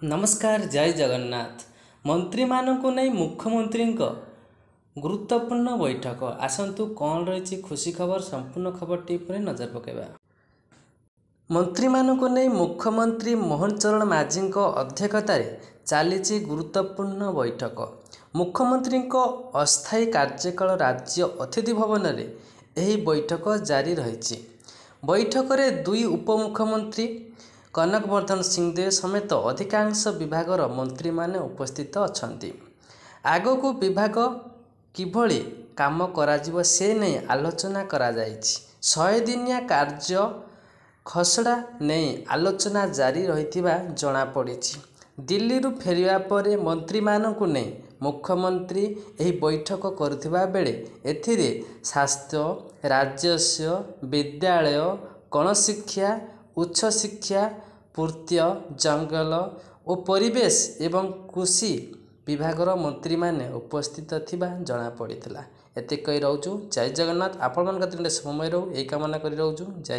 नमस्कार जय जगन्नाथ। मंत्री मानक नहीं मुख्यमंत्री गुरुत्वपूर्ण बैठक आसतु कौन रही खुशी खबर संपूर्ण खबर टी पर नजर पकेबा। मंत्री मानक नहीं मुख्यमंत्री मोहन चरण माझी अध्यक्षतार चली गुरुत्वपूर्ण बैठक। मुख्यमंत्री अस्थायी कार्यकाल राज्य अतिथि भवन में यह बैठक जारी रही। बैठक में दुई उपमुख्यमंत्री कनक वर्धन सिंहदेव समेत अधिकांश विभागर मंत्री माने उपस्थित अछंती। आगको विभाग किभली काम कराजिवो से नहीं आलोचना करा जायछि। 100 दिनिया कार्य खसड़ा नहीं आलोचना जारी रहिथिबा जणा पड़िछि। दिल्ली फेरिया पर मंत्री मानकु नहीं मुख्यमंत्री यही बैठक करुथिबा बेले एथिरे स्वास्थ्य राजस्व विद्यालय गणशिक्षा उच्च शिक्षा पूर्त्य जंगल और परिवेश एवं कृषि विभागर मंत्री माने उपस्थित थिबा जणा पड़िथिला। एते कहि रहउछु जय जगन्नाथ। आपण मन समय रहउ ए कामना करि रहउछु जय।